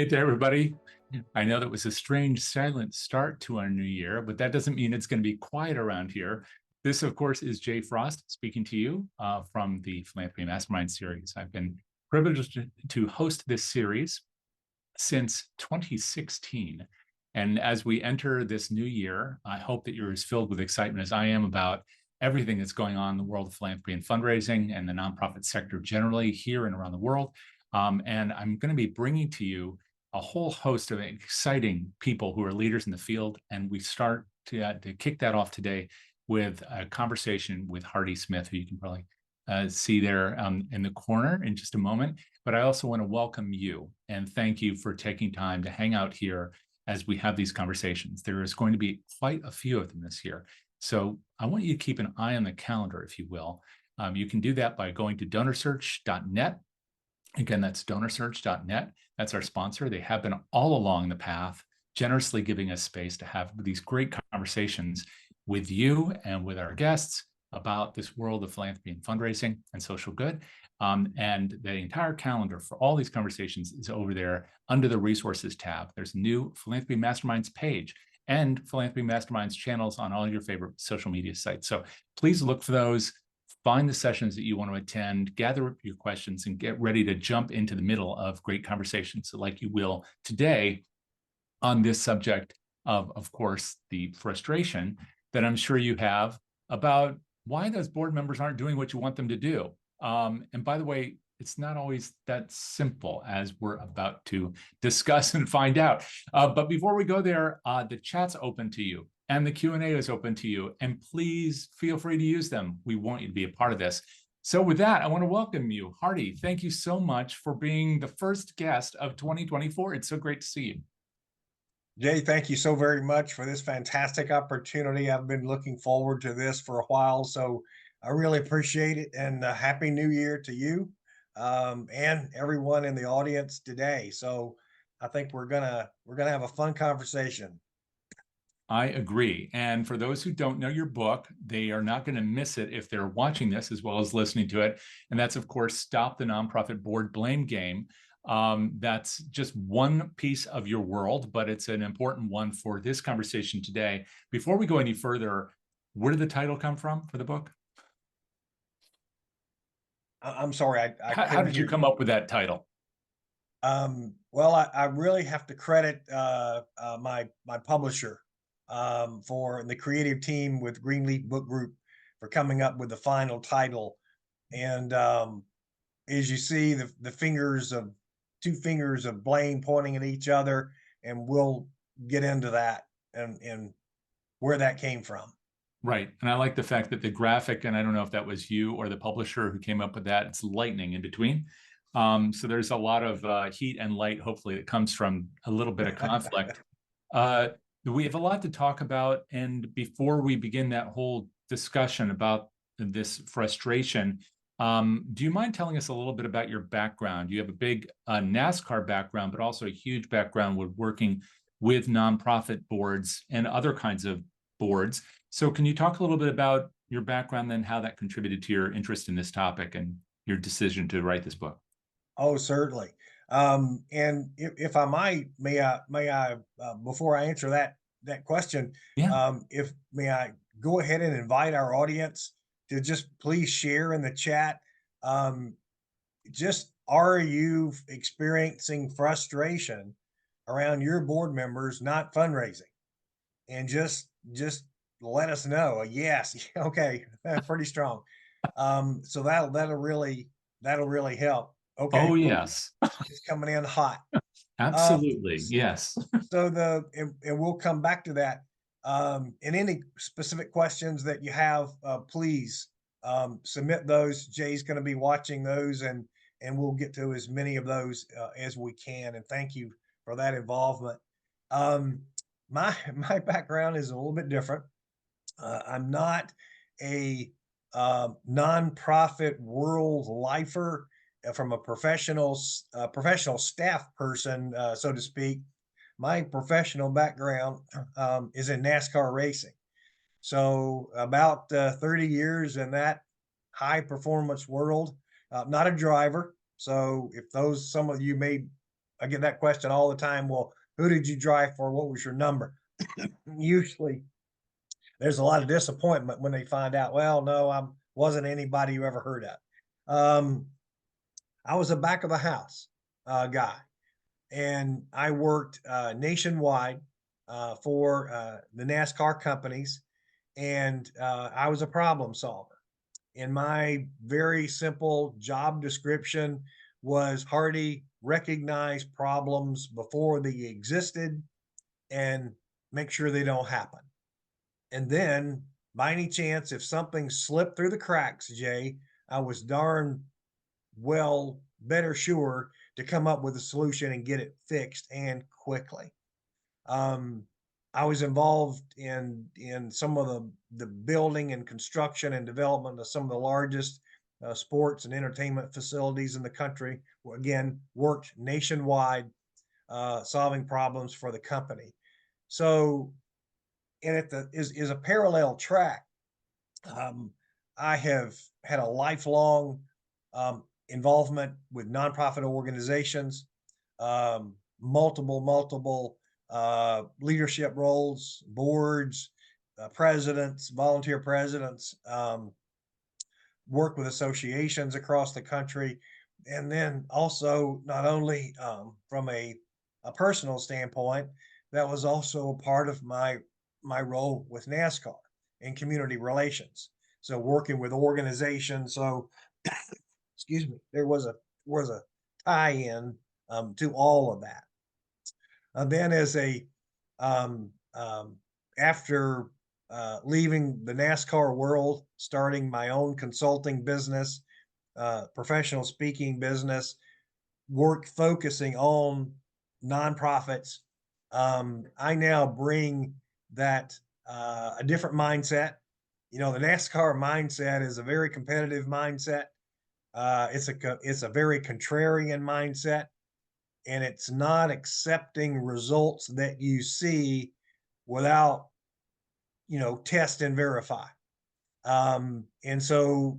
Day to everybody. I know that was a strange, silent start to our new year, but that doesn't mean it's going to be quiet around here. This, of course, is Jay Frost speaking to you from the Philanthropy Masterminds series. I've been privileged to host this series since 2016. And as we enter this new year, I hope that you're as filled with excitement as I am about everything that's going on in the world of philanthropy and fundraising and the nonprofit sector generally here and around the world. And I'm going to be bringing to you a whole host of exciting people who are leaders in the field. And we start to kick that off today with a conversation with Hardy Smith, who you can probably see there in the corner in just a moment. But I also want to welcome you and thank you for taking time to hang out here as we have these conversations. There is going to be quite a few of them this year. So I want you to keep an eye on the calendar, if you will. You can do that by going to donorsearch.net. Again, that's donorsearch.net. That's our sponsor. They have been all along the path, generously giving us space to have these great conversations with you and with our guests about this world of philanthropy and fundraising and social good. And the entire calendar for all these conversations is over there under the resources tab. There's a new Philanthropy Masterminds page and Philanthropy Masterminds channels on all your favorite social media sites. So please look for those. Find the sessions that you want to attend, gather up your questions, and get ready to jump into the middle of great conversations like you will today on this subject of course, the frustration that I'm sure you have about why those board members aren't doing what you want them to do. And by the way, it's not always that simple, as we're about to discuss and find out. But before we go there, the chat's open to you. And the Q&A is open to you. And please feel free to use them. We want you to be a part of this. So with that, I want to welcome you. Hardy, thank you so much for being the first guest of 2024. It's so great to see you. Jay, thank you so very much for this fantastic opportunity. I've been looking forward to this for a while, so I really appreciate it. And Happy New Year to you and everyone in the audience today. So I think we're gonna have a fun conversation. I agree. And for those who don't know your book, they are not going to miss it if they're watching this as well as listening to it. And that's, of course, Stop the Nonprofit Board Blame Game. That's just one piece of your world, but it's an important one for this conversation today. Before we go any further, where did the title come from for the book? I'm sorry. How did you come up with that title? Well, I really have to credit my publisher for the creative team with Greenleaf Book Group for coming up with the final title. And as you see, the two fingers of blame pointing at each other, and we'll get into that and where that came from. Right. And I like the fact that the graphic, and I don't know if that was you or the publisher who came up with that, it's lightning in between. So there's a lot of heat and light, hopefully, that comes from a little bit of conflict. We have a lot to talk about. And before we begin that whole discussion about this frustration, do you mind telling us a little bit about your background? You have a big NASCAR background, but also a huge background with working with nonprofit boards and other kinds of boards. So can you talk a little bit about your background, then how that contributed to your interest in this topic and your decision to write this book? Oh, certainly. And if I might, may I before I answer that question, Yeah. May I go ahead and invite our audience to just please share in the chat. Just are you experiencing frustration around your board members not fundraising? And just let us know. Yes, okay, pretty strong. So that'll really help. Okay. Oh, yes. It's coming in hot. Absolutely. Yes. So and we'll come back to that. And any specific questions that you have, please submit those. Jay's going to be watching those, and we'll get to as many of those as we can. And thank you for that involvement. My background is a little bit different. I'm not a nonprofit world lifer from a professional staff person, so to speak. My professional background is in NASCAR racing. So about 30 years in that high performance world, not a driver. So if some of you may I get that question all the time. Well, who did you drive for? What was your number? Usually there's a lot of disappointment when they find out, well, no, I wasn't anybody you ever heard of. I was a back of the house guy, and I worked nationwide for the NASCAR companies, and I was a problem solver. And my very simple job description was Hardy, recognize problems before they existed and make sure they don't happen. And then, by any chance, if something slipped through the cracks, Jay, I was darn well better sure to come up with a solution and get it fixed and quickly. Um, I was involved in some of the building and construction and development of some of the largest sports and entertainment facilities in the country. Again, worked nationwide, solving problems for the company. So, and it is a parallel track. Um, I have had a lifelong involvement with nonprofit organizations, multiple leadership roles, boards, presidents, volunteer presidents, work with associations across the country. And then also, not only from a personal standpoint, that was also a part of my role with NASCAR in community relations. So working with organizations. So excuse me, there was a tie-in to all of that. Then as a after leaving the NASCAR world, starting my own consulting business, professional speaking business, work focusing on nonprofits. I now bring that a different mindset. You know, the NASCAR mindset is a very competitive mindset. It's a very contrarian mindset, and it's not accepting results that you see without, test and verify. And so,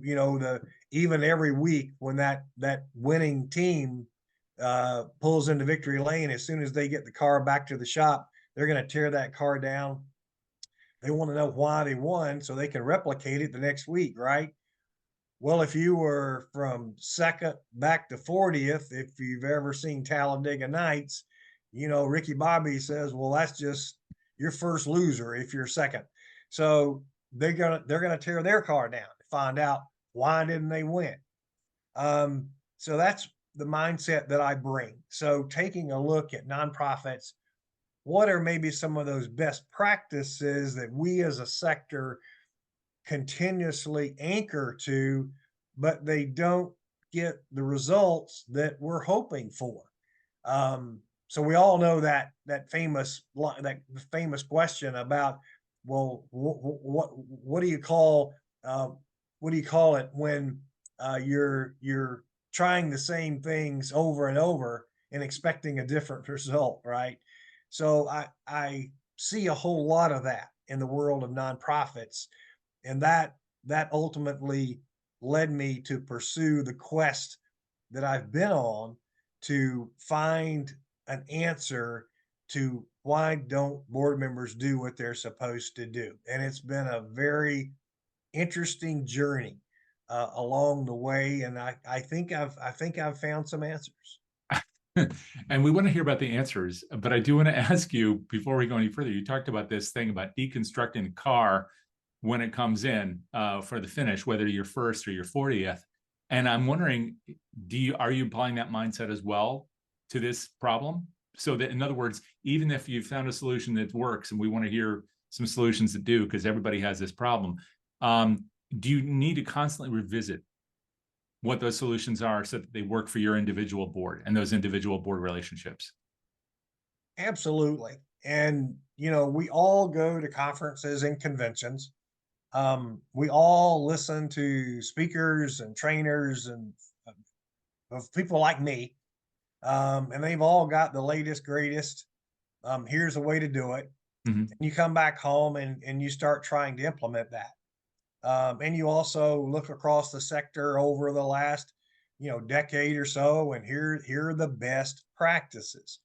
even every week when that winning team pulls into victory lane, as soon as they get the car back to the shop, they're going to tear that car down. They want to know why they won so they can replicate it the next week, right? Well, if you were from second back to 40th, if you've ever seen Talladega Nights, Ricky Bobby says, well, that's just your first loser if you're second. So they're gonna tear their car down to find out why didn't they win. So that's the mindset that I bring. So taking a look at nonprofits, what are maybe some of those best practices that we as a sector continuously anchor to, but they don't get the results that we're hoping for. So we all know that famous question about, well, what do you call it when you're trying the same things over and over and expecting a different result, right? So I see a whole lot of that in the world of nonprofits, and that ultimately led me to pursue the quest that I've been on to find an answer to why don't board members do what they're supposed to do. And it's been a very interesting journey along the way, and I think I've found some answers. And we want to hear about the answers, but I do want to ask you before we go any further. You talked about this thing about deconstructing the car when it comes in for the finish, whether you're first or you're 40th. And I'm wondering, are you applying that mindset as well to this problem? So that, in other words, even if you found a solution that works, and we want to hear some solutions that do, because everybody has this problem, do you need to constantly revisit what those solutions are so that they work for your individual board and those individual board relationships? Absolutely. And, we all go to conferences and conventions. We all listen to speakers and trainers and of people like me. And they've all got the latest, greatest. Here's a way to do it. Mm-hmm. And you come back home and you start trying to implement that. And you also look across the sector over the last decade or so, and here are the best practices.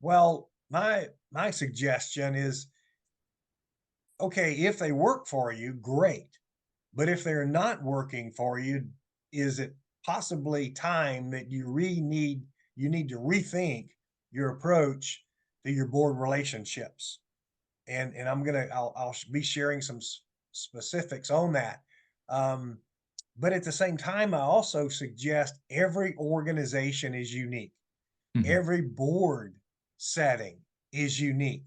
Well, my suggestion is, okay, if they work for you, great. But if they're not working for you, is it possibly time that you need to rethink your approach to your board relationships? And I'll be sharing some specifics on that. Um, but at the same time, I also suggest every organization is unique. Mhm. Every board setting is unique,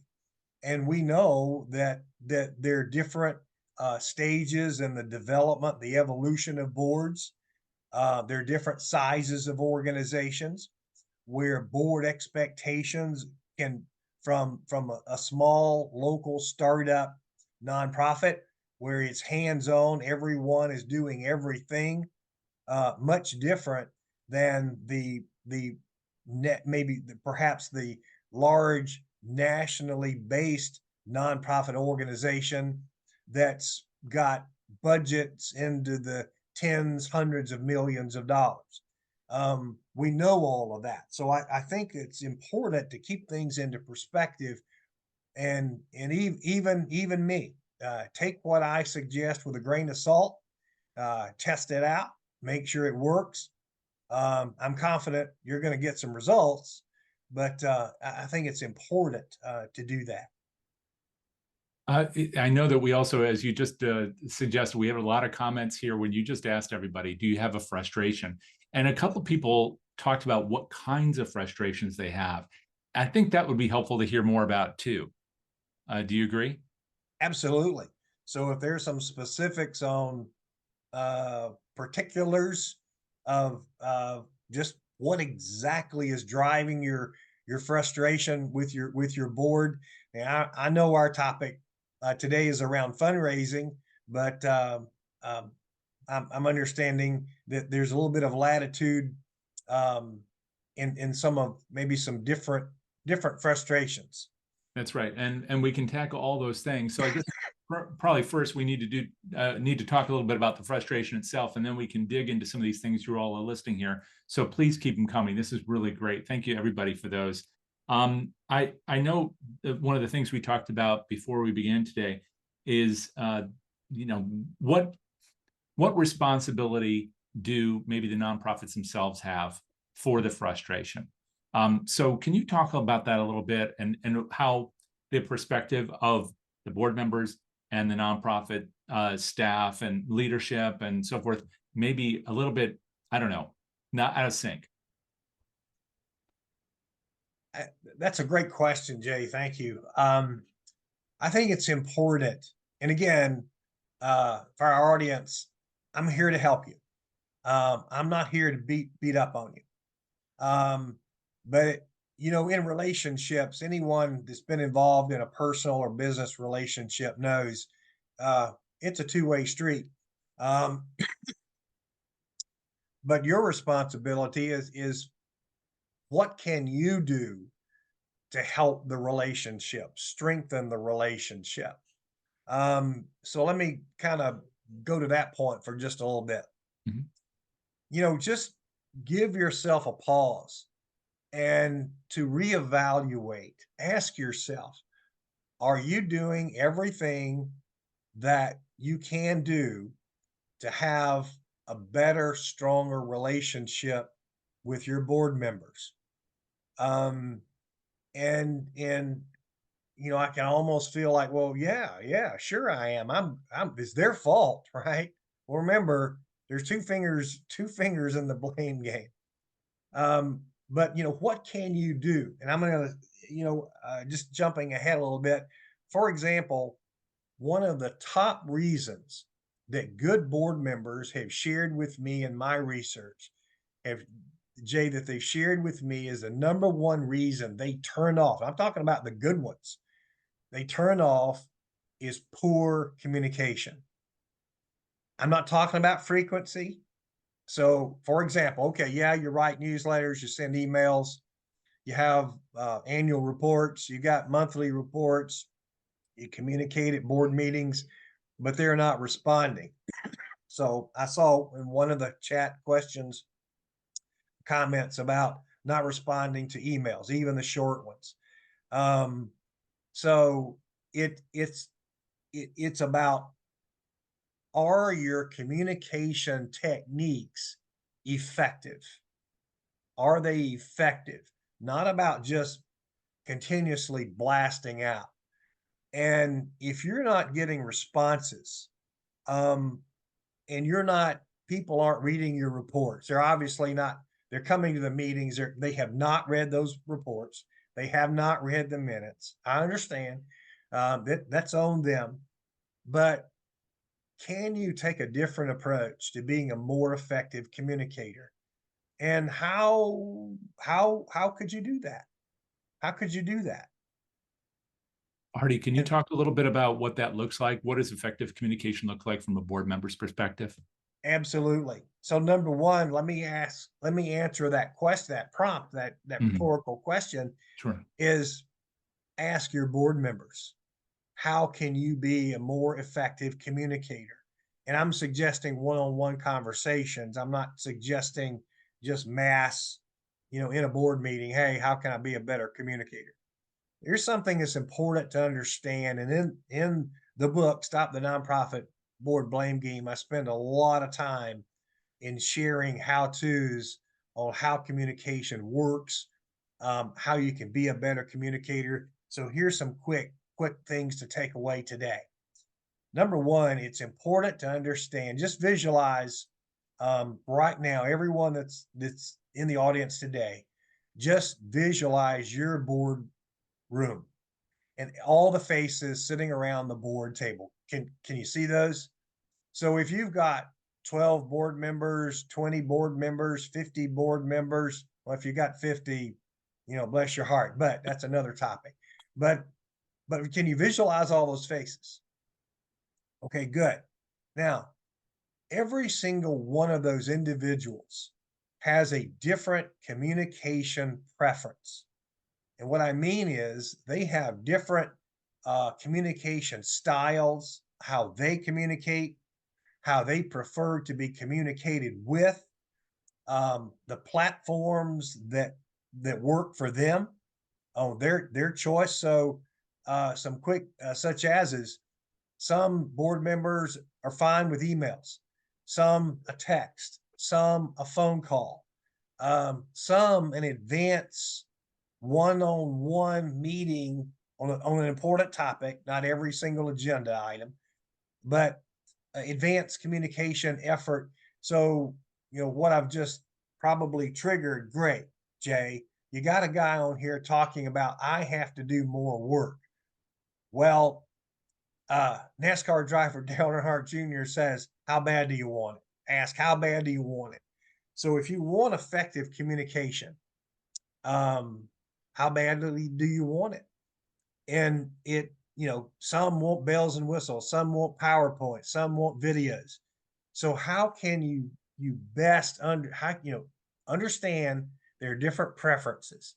and we know that there are different stages in the development, the evolution of boards. There are different sizes of organizations where board expectations can, from a small local startup nonprofit where it's hands-on, everyone is doing everything, much different than the net, maybe perhaps the large nationally based nonprofit organization that's got budgets into the tens, hundreds of millions of dollars. We know all of that. So I think it's important to keep things into perspective, and even me, take what I suggest with a grain of salt, test it out, make sure it works. I'm confident you're going to get some results, but I think it's important to do that. I know that we also, as you just suggested, we have a lot of comments here when you just asked everybody, do you have a frustration? And a couple of people talked about what kinds of frustrations they have. I think that would be helpful to hear more about too. Do you agree? Absolutely. So if there's some specifics on particulars of just what exactly is driving your frustration with your board. And I know our topic today is around fundraising, but um, I'm understanding that there's a little bit of latitude um, in some of maybe some different frustrations. That's right, and we can tackle all those things. So I guess probably first we need to talk a little bit about the frustration itself, and then we can dig into some of these things you all are listing here. So please keep them coming. This is really great. Thank you everybody for those. I know that one of the things we talked about before we began today is you know what responsibility do maybe the nonprofits themselves have for the frustration? So can you talk about that a little bit, and how the perspective of the board members and the nonprofit staff and leadership and so forth, maybe a little bit, I don't know, not out of sync? That's a great question, Jay. Thank you. I think it's important. And again, for our audience, I'm here to help you. I'm not here to beat up on you. But in relationships, anyone that's been involved in a personal or business relationship knows uh, it's a two-way street. Um, but your responsibility is what can you do to help the relationship, strengthen the relationship? So let me kind of go to that point for just a little bit. Mhm. Just give yourself a pause and to reevaluate. Ask yourself, are you doing everything that you can do to have a better, stronger relationship with your board members? Um, and I can almost feel like, well, yeah, sure I am. It's their fault, right? Well, remember, there's two fingers in the blame game. But what can you do? And I'm gonna, just jumping ahead a little bit. For example, one of the top reasons that good board members have shared with me in my research, have Jay, that they've shared with me is the number one reason they turn off. I'm talking about the good ones. They turn off is poor communication. I'm not talking about frequency. So, for example, okay, yeah, you write newsletters, you send emails, you have annual reports, you got monthly reports, you communicate at board meetings, but they're not responding. So, I saw in one of the chat questions comments about not responding to emails, even the short ones. Um, so it's about, are your communication techniques effective? Are they effective? Not about just continuously blasting out. And if you're not getting responses, um, and you're not, people aren't reading your reports. They're obviously not, they're coming to the meetings. They have not read those reports. They have not read the minutes. I understand that's on them. But can you take a different approach to being a more effective communicator? And how could you do that? How could you do that? Artie, can you And talk a little bit about what that looks like? What does effective communication look like from a board member's perspective? absolutely. So number one, let me answer that question, that prompt, that Mhm. rhetorical question Sure. is, ask your board members, how can you be a more effective communicator? And I'm suggesting one-on-one conversations. I'm not suggesting just mass, in a board meeting, hey, how can I be a better communicator? Here's something that's important to understand. And in the book, Stop the Nonprofit Board Blame Game, I spend a lot of time in sharing how to's on how communication works, how you can be a better communicator. So here's some quick things to take away today. Number one, it's important to understand, just visualize, right now, everyone that's in the audience today, just visualize your board room and all the faces sitting around the board table. Can you see those? So if you've got 12 board members, 20 board members, 50 board members, well, if you got 50, bless your heart, but that's another topic. But can you visualize all those faces? Okay, good. Now, every single one of those individuals has a different communication preference. And what I mean is they have different communication styles, how they communicate, how they prefer to be communicated with, the platforms that work for them on their choice. So, some quick, such as is, some board members are fine with emails, some a text, some a phone call, some an advance one-on-one meeting on an important topic, not every single agenda item, but advanced communication effort. So, what I've just probably triggered, great, Jay, you got a guy on here talking about, I have to do more work. Well, NASCAR driver Dale Earnhardt Jr. says, how bad do you want it? Ask, how bad do you want it? So if you want effective communication, um, how badly do you want it? And some want bells and whistles, some want PowerPoint, some want videos. So how can you best understand their different preferences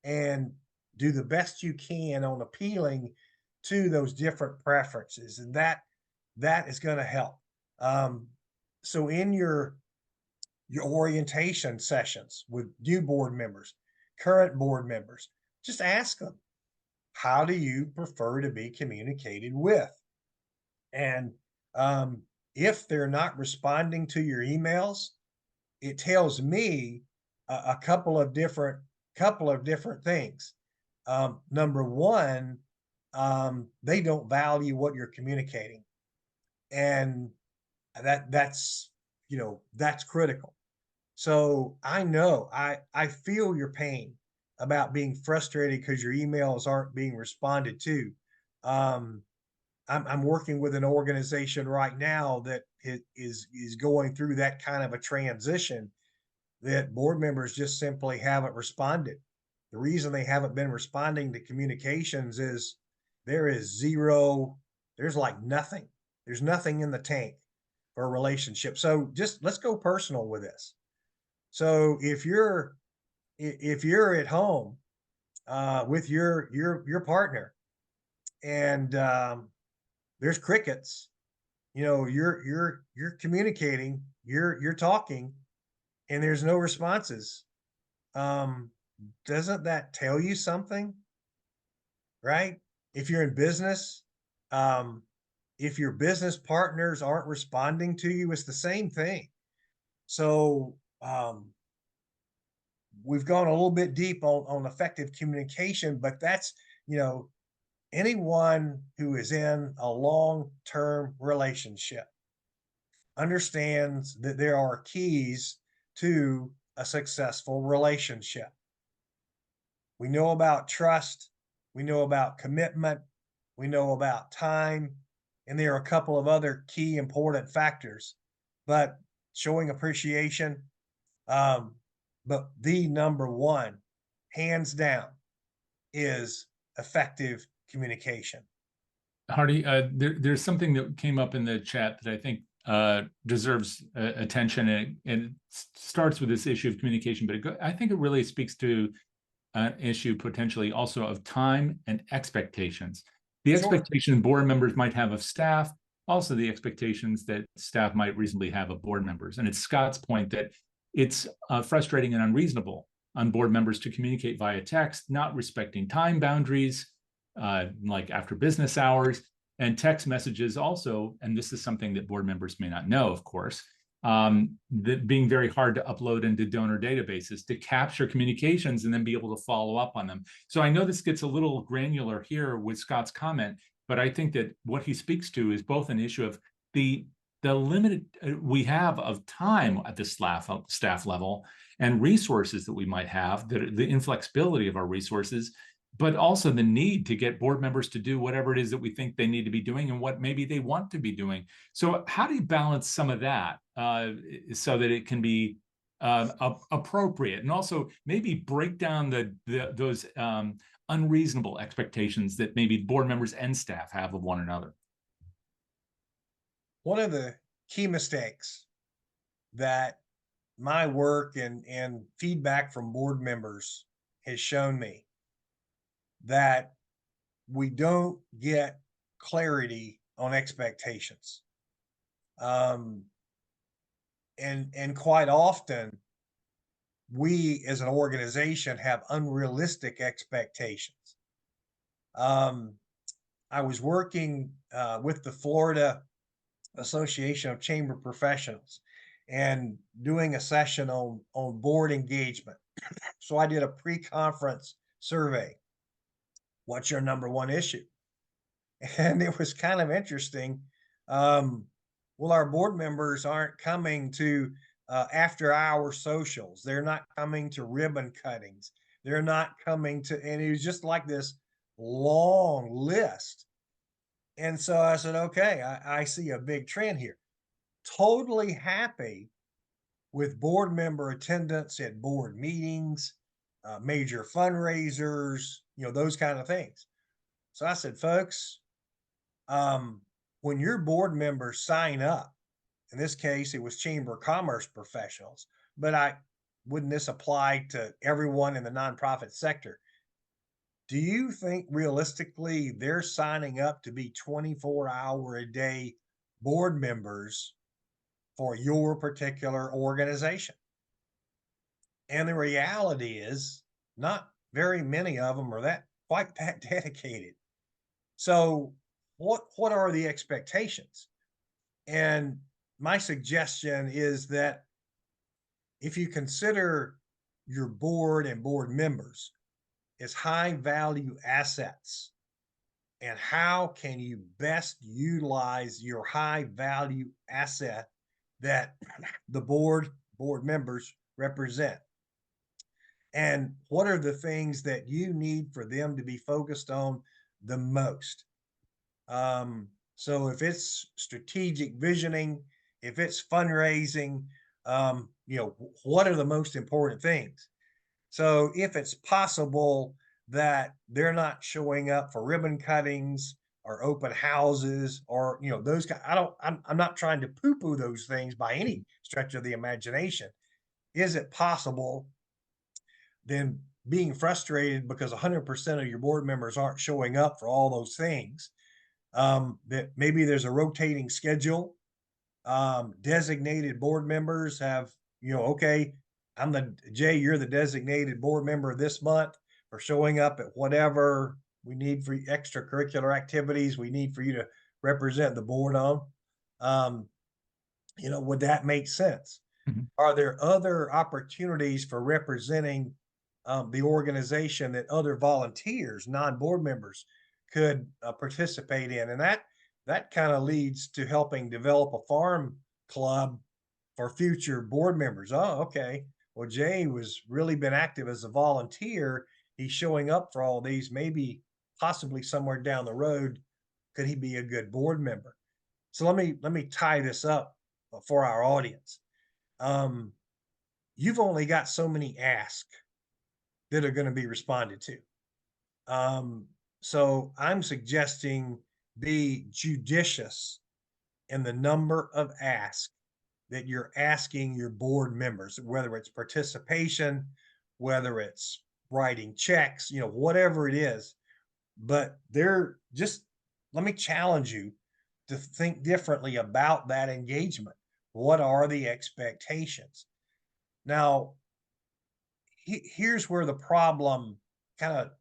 and do the best you can on appealing to those different preferences, and that is going to help. So in your orientation sessions with new board members, current board members, just ask them, how do you prefer to be communicated with? And if they're not responding to your emails, it tells me a couple of different things. Number one, they don't value what you're communicating, and that's critical. So I feel your pain about being frustrated because your emails aren't being responded to. Um, I'm working with an organization right now that is going through that kind of a transition, that board members just simply haven't responded. The reason they haven't been responding to communications is there is zero, there's like nothing. There's nothing in the tank for a relationship. So just let's go personal with this. So if you're at home with your partner, and there's crickets, you're communicating, you're talking, and there's no responses, um, doesn't that tell you something, right? If you're in business, um, if your business partners aren't responding to you, it's the same thing. So we've gone a little bit deep on effective communication, but that's, you know, anyone who is in a long-term relationship understands that there are keys to a successful relationship. We know about trust, we know about commitment, we know about time, and there are a couple of other key important factors. But showing appreciation, um, but the number one, hands down, is effective communication. Hardy, there's something that came up in the chat that I think deserves attention, and it starts with this issue of communication, but I think it really speaks to an issue potentially also of time and expectations. The Sure. expectation board members might have of staff, also the expectations that staff might reasonably have of board members. And it's Scott's point that it's frustrating and unreasonable on board members to communicate via text, not respecting time boundaries, like after business hours, and text messages also, and this is something that board members may not know, of course, that being very hard to upload into donor databases to capture communications and then be able to follow up on them. So I know this gets a little granular here with Scott's comment, but I think that what he speaks to is both an issue of the limited we have of time at the staff level and resources that we might have, the inflexibility of our resources, but also the need to get board members to do whatever it is that we think they need to be doing and what maybe they want to be doing. So how do you balance some of that so that it can be appropriate, and also maybe break down those unreasonable expectations that maybe board members and staff have of one another? One of the key mistakes that my work and feedback from board members has shown me, that we don't get clarity on expectations. Um, and quite often, we as an organization have unrealistic expectations. Um, I was working with the Florida Association of Chamber Professionals and doing a session on board engagement. So I did a pre-conference survey. What's your number one issue? And it was kind of interesting. Um, well, our board members aren't coming to after hour socials. They're not coming to ribbon cuttings. They're not coming to, and it was just like this long list. And so I said, okay, I see a big trend here. Totally happy with board member attendance at board meetings, major fundraisers, you know, those kind of things. So I said, folks, um, when your board members sign up, in this case, it was Chamber of Commerce professionals, but I wouldn't this apply to everyone in the nonprofit sector? Do you think realistically they're signing up to be 24-hour a day board members for your particular organization? And the reality is, not very many of them are that quite that dedicated. So, what are the expectations? And my suggestion is that if you consider your board and board members as high value assets, and how can you best utilize your high value asset that the board members represent, and what are the things that you need for them to be focused on the most? So if it's strategic visioning, if it's fundraising, you know, what are the most important things? So if it's possible that they're not showing up for ribbon cuttings or open houses or, you know, those kind, I'm not trying to poo-poo those things by any stretch of the imagination. Is it possible then being frustrated because 100% of your board members aren't showing up for all those things, that maybe there's a rotating schedule, designated board members have, Okay, Jay, you're the designated board member this month for showing up at whatever we need for extracurricular activities we need for you to represent the board on. Um, would that make sense? Mhm. Are there other opportunities for representing the organization that other volunteers, non-board members, could participate in? And that kind of leads to helping develop a farm club for future board members. Oh, okay. Well, Jay was really been active as a volunteer. He's showing up for all these. Maybe, possibly somewhere down the road, could he be a good board member? So let me tie this up for our audience. Um, you've only got so many asks that are going to be responded to. Um, so I'm suggesting be judicious in the number of asks that you're asking your board members, whether it's participation, whether it's writing checks, whatever it is. But they're just, let me challenge you to think differently about that engagement. What are the expectations? Now, here's where the problem kind of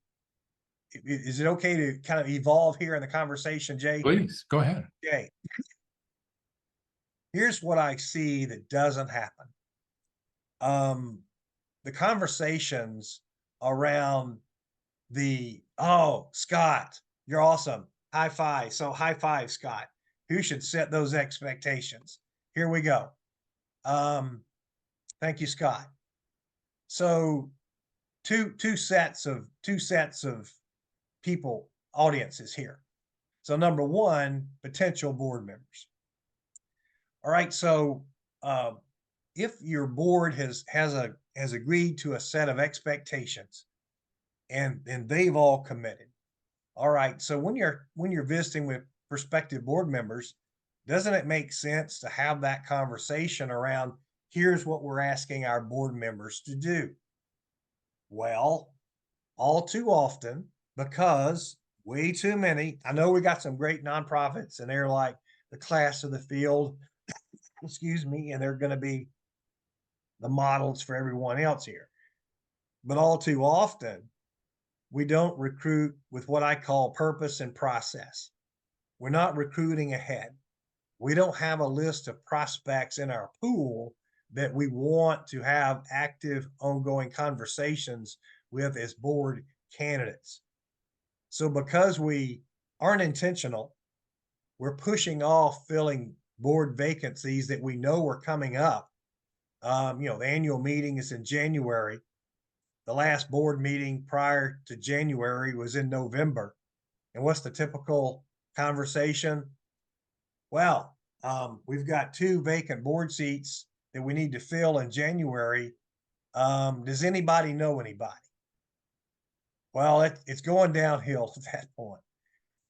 is. It okay to kind of evolve here in the conversation, Jay? Please go ahead. Jay, here's what I see that doesn't happen. The conversations around oh, Scott, you're awesome. High five. So high five, Scott. Who should set those expectations? Here we go. Thank you, Scott. So two sets of people, audiences here. So number one, potential board members. All right. So if your board has agreed to a set of expectations and they've all committed. All right. So when you're visiting with prospective board members, doesn't it make sense to have that conversation around here's what we're asking our board members to do? Well, all too often, because way too many, I know we got some great nonprofits and they're like the class of the field, excuse me, and they're going to be the models for everyone else here. But all too often, we don't recruit with what I call purpose and process. We're not recruiting ahead. We don't have a list of prospects in our pool that we want to have active, ongoing conversations with as board candidates. So because we aren't intentional, we're pushing off filling board vacancies that we know are coming up. The annual meeting is in January. The last board meeting prior to January was in November. And what's the typical conversation? Well, we've got 2 vacant board seats that we need to fill in January. Does anybody know anybody? Well, it's going downhill at that point.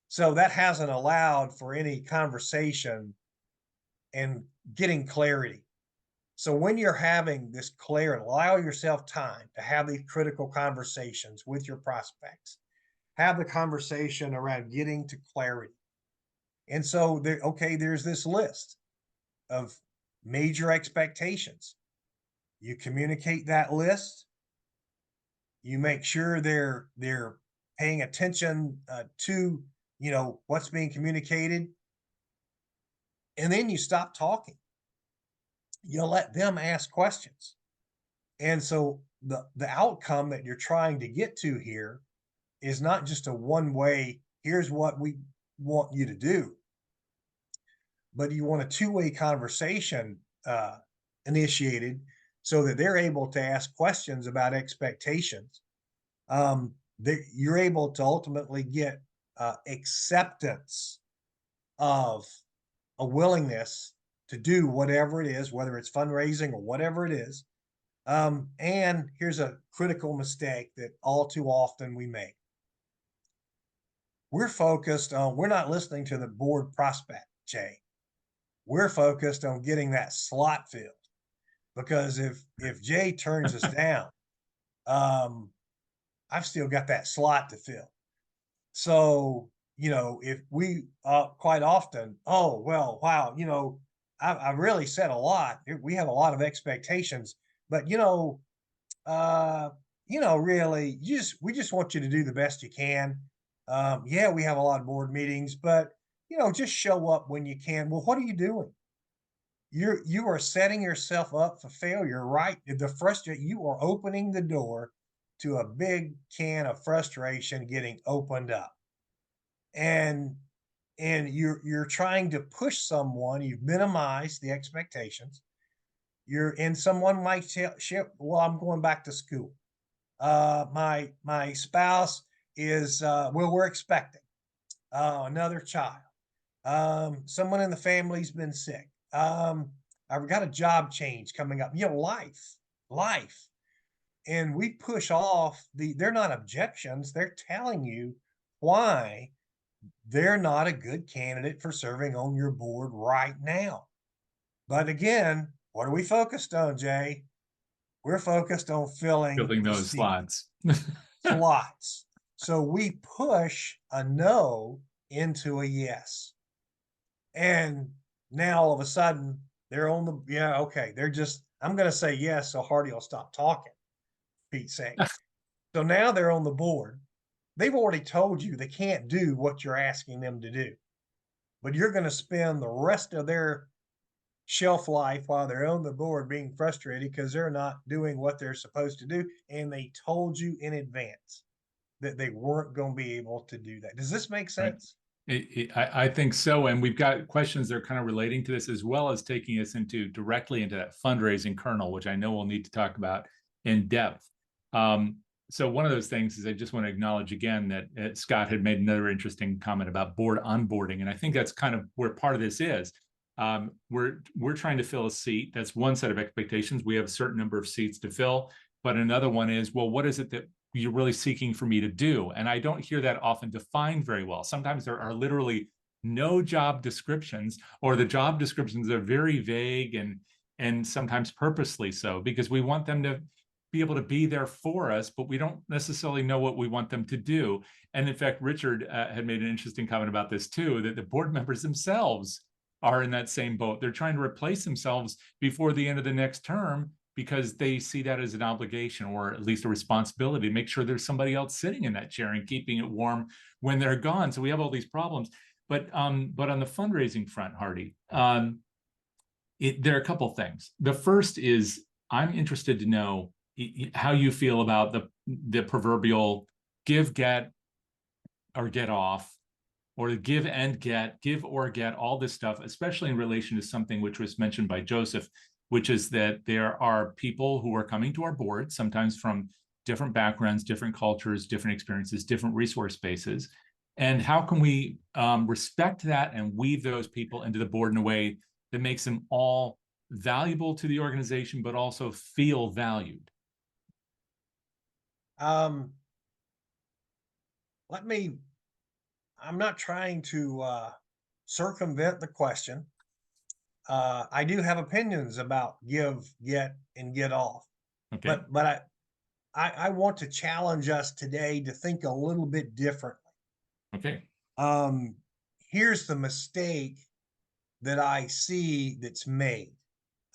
So that hasn't allowed for any conversation and getting clarity. So when you're having this clarity, allow yourself time to have these critical conversations with your prospects. Have the conversation around getting to clarity. And so there's this list of major expectations. You communicate that list. You make sure they're paying attention to what's being communicated, and then you stop talking. You let them ask questions, and so the outcome that you're trying to get to here is not just a one way. Here's what we want you to do, but you want a two-way conversation initiated so that they're able to ask questions about expectations. You're able to ultimately get acceptance of a willingness to do whatever it is, whether it's fundraising or whatever it is. And here's a critical mistake that all too often we make. We're not listening to the board prospect, Jay. We're focused on getting that slot filled, because if Jay turns us down, I've still got that slot to fill. So, if we quite often, oh, well, wow, I really said a lot. We have a lot of expectations, but uh, really, we just want you to do the best you can. Yeah, we have a lot of board meetings, but just show up when you can. Well, what are you doing? You are setting yourself up for failure, right? You are opening the door to a big can of frustration getting opened up. And you're trying to push someone, you've minimized the expectations. And someone might share, well, I'm going back to school. My spouse is well, we're expecting another child. Someone in the family's been sick. I've got a job change coming up. Life. And we push off they're not objections, they're telling you why they're not a good candidate for serving on your board right now. But again, what are we focused on, Jay? We're focused on filling Filling the those seat slots. slots. So we push a no into a yes. And now all of a sudden they're on okay. I'm going to say yes so Hardy will stop talking, Pete's sake. So now they're on the board. They've already told you they can't do what you're asking them to do, but you're going to spend the rest of their shelf life while they're on the board being frustrated because they're not doing what they're supposed to do. And they told you in advance that they weren't going to be able to do that. Does this make Right. sense? I think so. And we've got questions that are kind of relating to this, as well as taking us directly into that fundraising kernel, which I know we'll need to talk about in depth. So one of those things is I just want to acknowledge again that Scott had made another interesting comment about board onboarding. And I think that's kind of where part of this is. We're trying to fill a seat. That's one set of expectations. We have a certain number of seats to fill. But another one is, well, what is it that you're really seeking for me to do? And I don't hear that often defined very well. Sometimes there are literally no job descriptions, or the job descriptions are very vague and sometimes purposely so, because we want them to be able to be there for us, but we don't necessarily know what we want them to do. And in fact, Richard had made an interesting comment about this too, that the board members themselves are in that same boat. They're trying to replace themselves before the end of the next term, because they see that as an obligation, or at least a responsibility, to make sure there's somebody else sitting in that chair and keeping it warm when they're gone. So we have all these problems. But on the fundraising front, Hardy, there are a couple things. The first is, I'm interested to know how you feel about the proverbial give, get, or get off, or give and get, give or get, all this stuff, especially in relation to something which was mentioned by Joseph, which is that there are people who are coming to our board, sometimes from different backgrounds, different cultures, different experiences, different resource bases. And how can we respect that and weave those people into the board in a way that makes them all valuable to the organization, but also feel valued? I'm not trying to circumvent the question. I do have opinions about give, get, and get off. Okay. But I want to challenge us today to think a little bit differently. Okay. Here's the mistake that I see that's made.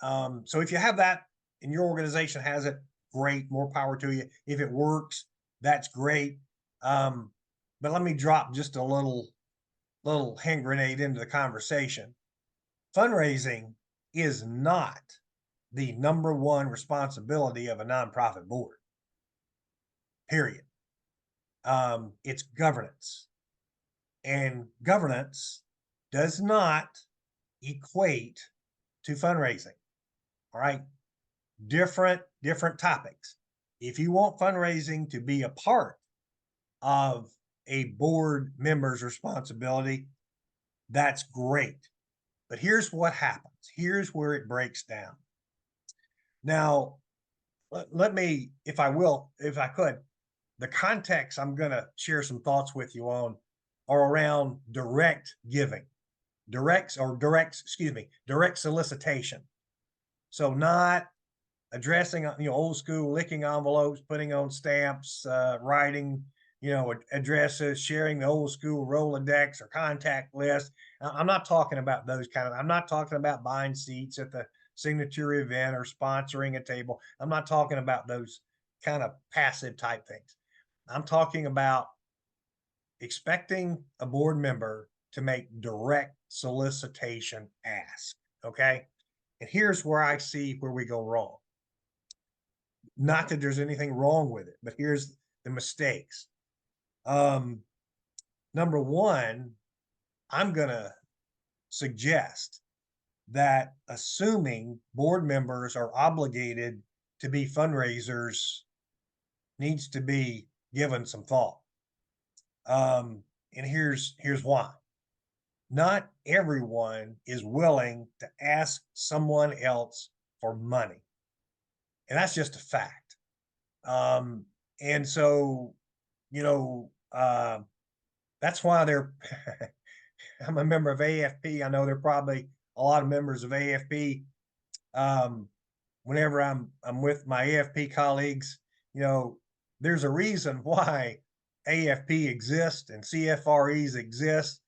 So if you have that and your organization has it, great, more power to you. If it works, that's great. But let me drop just a little hand grenade into the conversation. Fundraising is not the number one responsibility of a nonprofit board. Period. It's governance. And governance does not equate to fundraising. All right. Different topics. If you want fundraising to be a part of a board member's responsibility, that's great. But here's what happens. Here's where it breaks down. Now, let me, if I could, the context I'm going to share some thoughts with you on are around direct giving, direct solicitation. So not addressing, old school licking envelopes, putting on stamps, writing addresses, sharing the old school Rolodex or contact list. I'm not talking about those I'm not talking about buying seats at the signature event or sponsoring a table. I'm not talking about those kind of passive type things. I'm talking about expecting a board member to make direct solicitation ask. Okay. And here's where I see where we go wrong. Not that there's anything wrong with it, but here's the mistakes. Number one, I'm going to suggest that assuming board members are obligated to be fundraisers needs to be given some thought. And here's why. Not everyone is willing to ask someone else for money. And that's just a fact. And so, that's why I'm a member of AFP. I know there are probably a lot of members of AFP. Whenever I'm with my AFP colleagues, there's a reason why AFP exists and CFREs exist.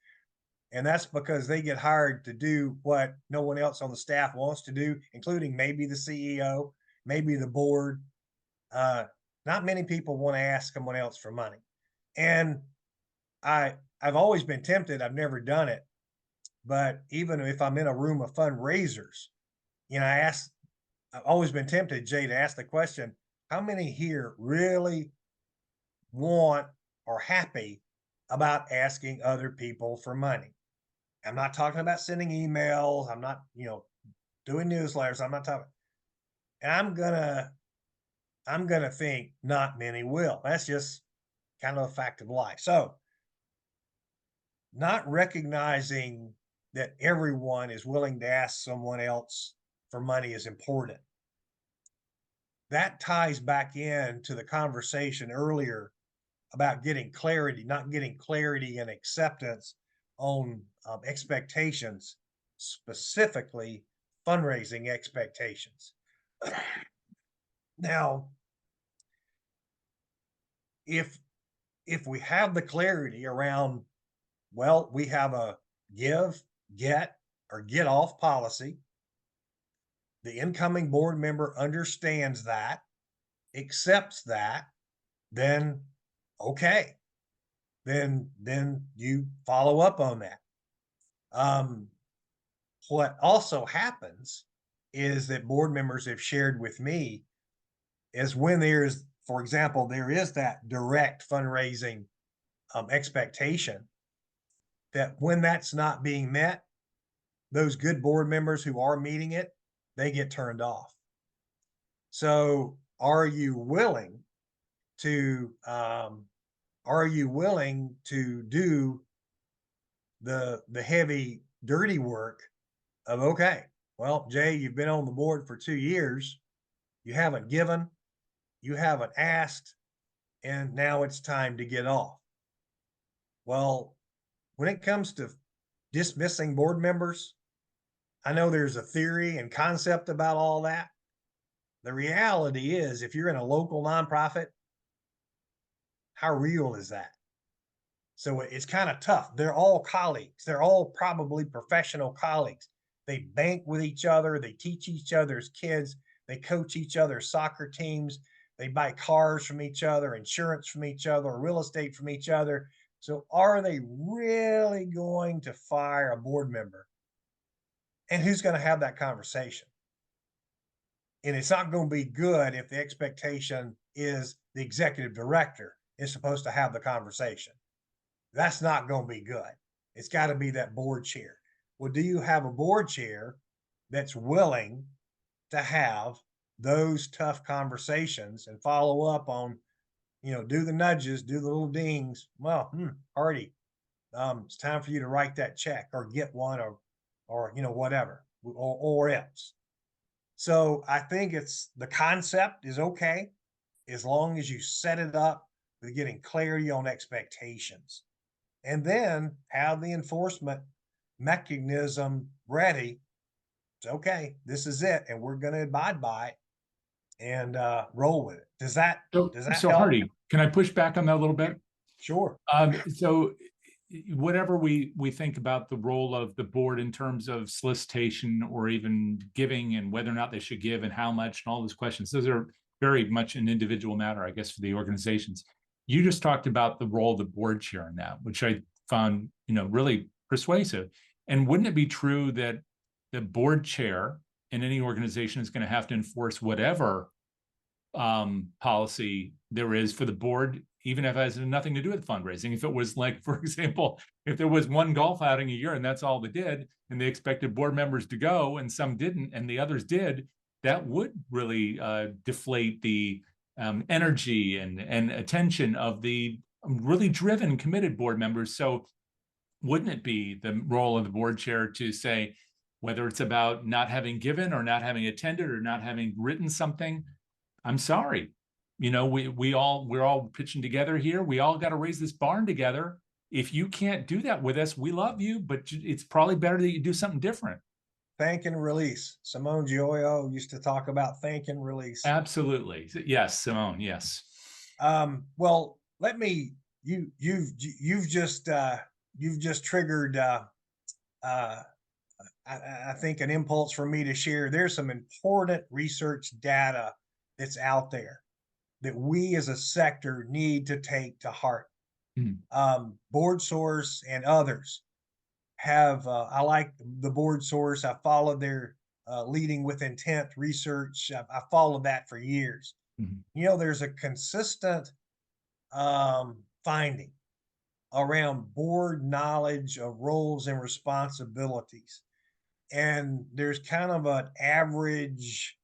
And that's because they get hired to do what no one else on the staff wants to do, including maybe the CEO, maybe the board. Not many people want to ask someone else for money. And I've always been tempted. I've never done it. But even if I'm in a room of fundraisers, I've always been tempted, Jay, to ask the question, how many here really want or happy about asking other people for money? I'm not talking about sending emails. I'm not, doing newsletters. I'm not talking. And I'm gonna think not many will. That's just kind of a fact of life. So not recognizing that everyone is willing to ask someone else for money is important. That ties back into the conversation earlier about getting clarity, not getting clarity and acceptance on expectations, specifically fundraising expectations. Now, if we have the clarity around, well, we have a give, get, or get off policy, the incoming board member understands that, accepts that, then okay, then you follow up on that. What also happens is that board members have shared with me is when there's, for example, there is that direct fundraising expectation, that when that's not being met, those good board members who are meeting it, they get turned off. So are you willing to do the heavy, dirty work of, okay, well, Jay, you've been on the board for 2 years. You haven't given, you haven't asked, and now it's time to get off. Well, when it comes to dismissing board members, I know there's a theory and concept about all that. The reality is, if you're in a local nonprofit, how real is that? So it's kind of tough. They're all colleagues. They're all probably professional colleagues. They bank with each other. They teach each other's kids. They coach each other's soccer teams. They buy cars from each other, insurance from each other, real estate from each other. So are they really going to fire a board member? And who's going to have that conversation? And it's not going to be good if the expectation is the executive director is supposed to have the conversation. That's not going to be good. It's got to be that board chair. Well, do you have a board chair that's willing to have those tough conversations and follow up on, do the nudges, do the little dings? Well, Hardy, it's time for you to write that check or get one or whatever, or else. So I think the concept is okay as long as you set it up with getting clarity on expectations, and then have the enforcement mechanism ready. It's okay, this is it, and we're going to abide by it and roll with it. Does that So help? Hardy, can I push back on that a little bit? Sure. So whatever we think about the role of the board in terms of solicitation or even giving and whether or not they should give and how much and all those questions, those are very much an individual matter, I guess, for the organizations. You just talked about the role of the board chair in that, which I found, really persuasive. And wouldn't it be true that the board chair in any organization is going to have to enforce whatever policy there is for the board, even if it has nothing to do with fundraising? If it was like, for example, if there was one golf outing a year and that's all they did, and they expected board members to go and some didn't and the others did, that would really deflate the energy and attention of the really driven, committed board members. So wouldn't it be the role of the board chair to say, whether it's about not having given or not having attended or not having written something, I'm sorry, we're all pitching together here. We all got to raise this barn together. If you can't do that with us, we love you, but it's probably better that you do something different. Thank and release. Simone Gioio used to talk about thank and release. Absolutely. Yes, Simone. Yes. Well, you've just triggered I think an impulse for me to share. There's some important research data that's out there that we as a sector need to take to heart. Board Source and others have, I like the Board Source. I followed their leading with intent research. I followed that for years. There's a consistent finding around board knowledge of roles and responsibilities. And there's kind of an average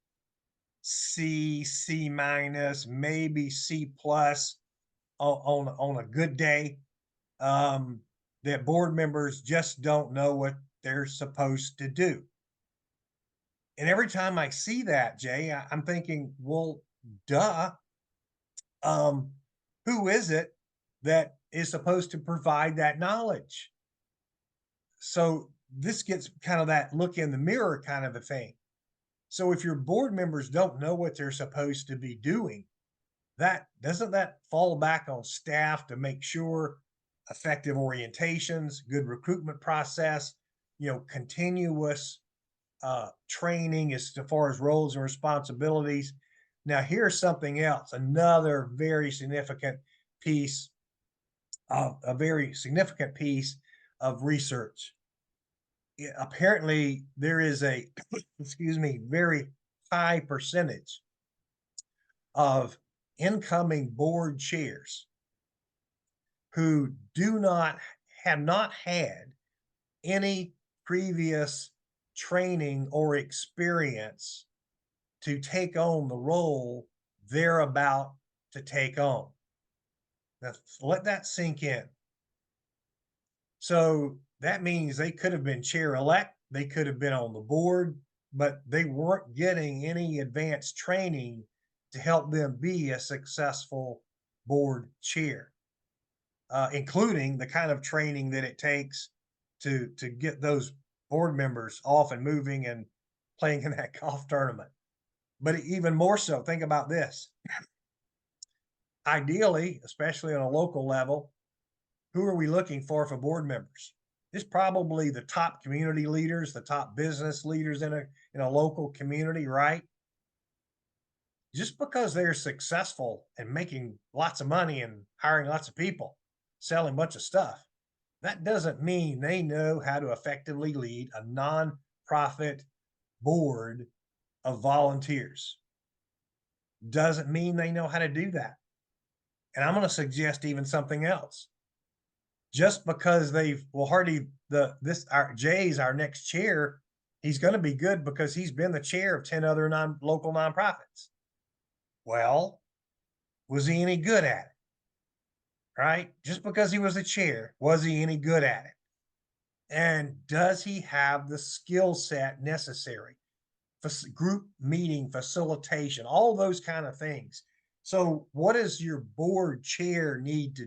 C minus, maybe C plus on a good day. That board members just don't know what they're supposed to do. And every time I see that, Jay, I'm thinking, well, duh. Who is it that is supposed to provide that knowledge? So this gets kind of that look in the mirror kind of a thing. So if your board members don't know what they're supposed to be doing, doesn't that fall back on staff to make sure effective orientations, good recruitment process, continuous training as far as roles and responsibilities. Now, here's something else, another very significant piece of research. Apparently, there is a very high percentage of incoming board chairs who have not had any previous training or experience to take on the role they're about to take on. Now, let that sink in. So that means they could have been chair-elect, they could have been on the board, but they weren't getting any advanced training to help them be a successful board chair, including the kind of training that it takes to get those board members off and moving and playing in that golf tournament. But even more so, think about this. Ideally, especially on a local level, who are we looking for board members? It's probably the top community leaders, the top business leaders in a local community, right? Just because they're successful and making lots of money and hiring lots of people, selling a bunch of stuff, that doesn't mean they know how to effectively lead a nonprofit board of volunteers. Doesn't mean they know how to do that. And I'm going to suggest even something else. Just because Jay's our next chair, he's going to be good because he's been the chair of 10 other local nonprofits. Well, was he any good at it? Right? Just because he was the chair, was he any good at it? And does he have the skill set necessary for group meeting facilitation, all those kind of things? So what does your board chair need to